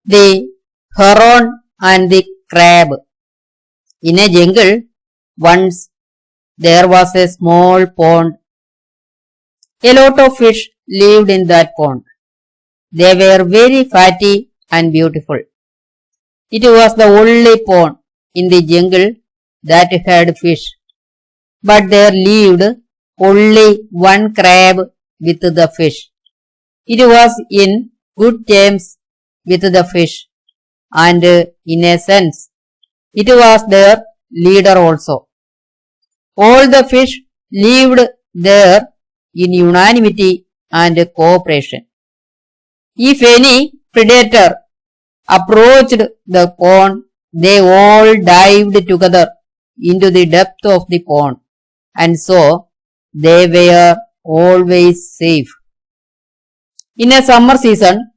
The Heron and the Crab. In a jungle, once there was a small pond. A lot of fish lived in that pond. They were very fatty and beautiful. It was the only pond in the jungle that had fish. But there lived only one crab with the fish. It was in good terms with the fish, and in a sense, it was their leader also. All the fish lived there in unanimity and cooperation. If any predator approached the pond, they all dived together into the depth of the pond, and so they were always safe. In a summer season,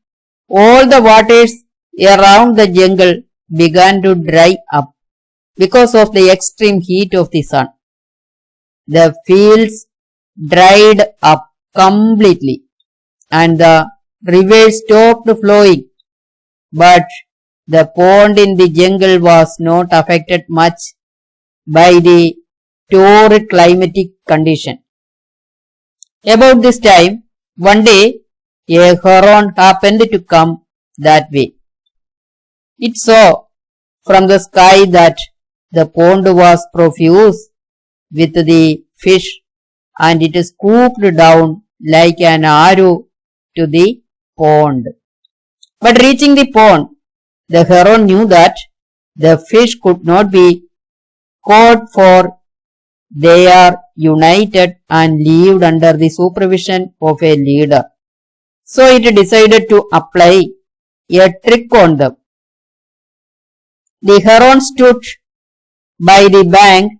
all the waters around the jungle began to dry up because of the extreme heat of the sun. The fields dried up completely and the rivers stopped flowing, but the pond in the jungle was not affected much by the torrid climatic condition. About this time, one day, a heron happened to come that way. It saw from the sky that the pond was profuse with the fish, and it scooped down like an arrow to the pond. But reaching the pond, the heron knew that the fish could not be caught, for they are united and lived under the supervision of a leader. So it decided to apply a trick on them. The heron stood by the bank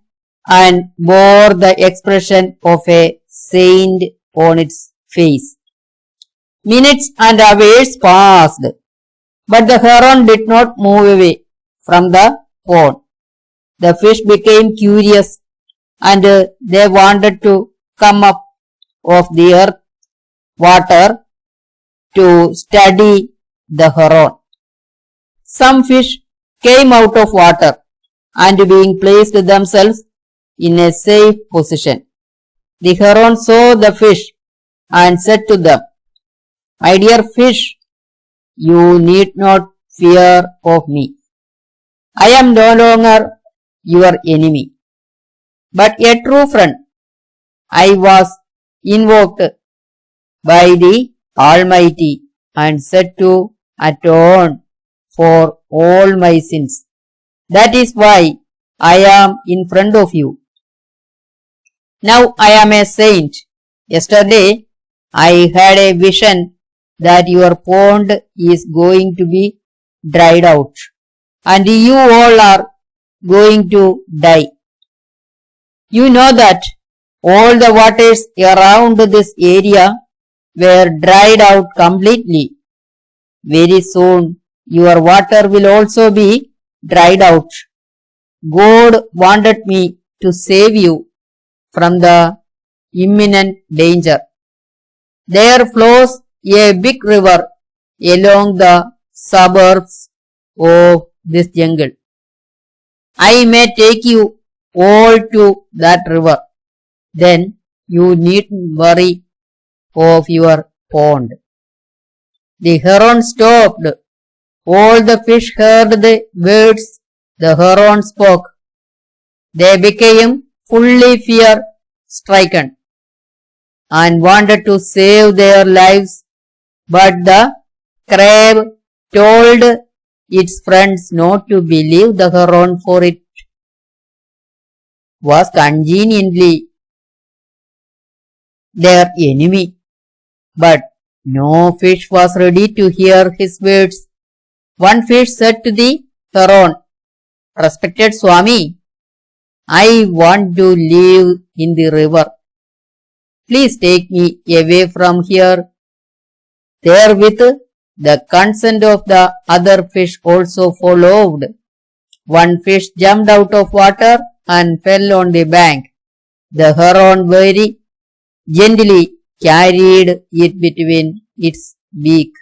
and bore the expression of a saint on its face. Minutes and hours passed, but the heron did not move away from the pond. The fish became curious and they wanted to come up of the earth water to study the heron. Some fish came out of water and being placed themselves in a safe position. The heron saw the fish and said to them, "My dear fish, you need not fear of me. I am no longer your enemy, but a true friend. I was invoked by the Almighty and set to atone for all my sins. That is why I am in front of you. Now I am a saint. Yesterday I had a vision that your pond is going to be dried out, and you all are going to die. You know that all the waters around this area were dried out completely. Very soon your water will also be dried out. God wanted me to save you from the imminent danger. There flows a big river along the suburbs of this jungle. I may take you all to that river. Then you needn't worry of your pond." The heron stopped. All the fish heard the words the heron spoke. They became fully fear-stricken and wanted to save their lives, but the crab told its friends not to believe the heron, for it was conveniently their enemy. But no fish was ready to hear his words. One fish said to the heron, "Respected Swami, I want to live in the river. Please take me away from here." Therewith the consent of the other fish also followed. One fish jumped out of water and fell on the bank. The heron very gently carried it between its beak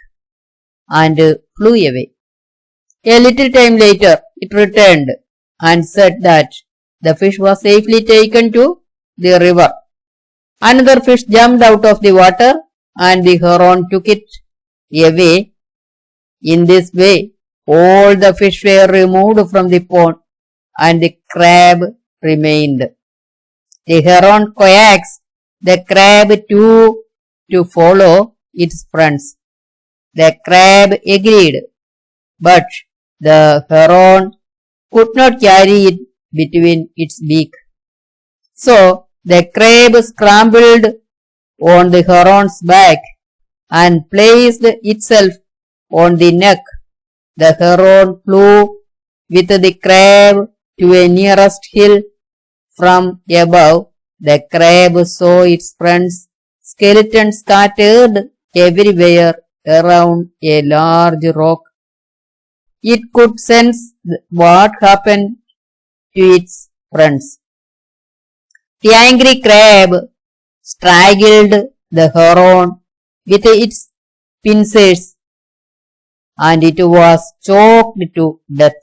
and flew away. A little time later, it returned and said that the fish was safely taken to the river. Another fish jumped out of the water and the heron took it away. In this way, all the fish were removed from the pond and the crab remained. The heron coaxed the crab to follow its friends. The crab agreed, but the heron could not carry it between its beak. So the crab scrambled on the heron's back and placed itself on the neck. The heron flew with the crab to a nearest hill. From above, the crab saw its friends' skeletons scattered everywhere around a large rock. It could sense what happened to its friends. The angry crab strangled the heron with its pincers and it was choked to death.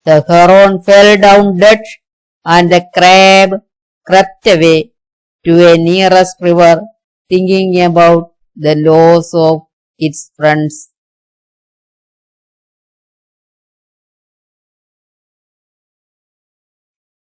The heron fell down dead and the crab crept away to a nearest river thinking about the loss of its friends.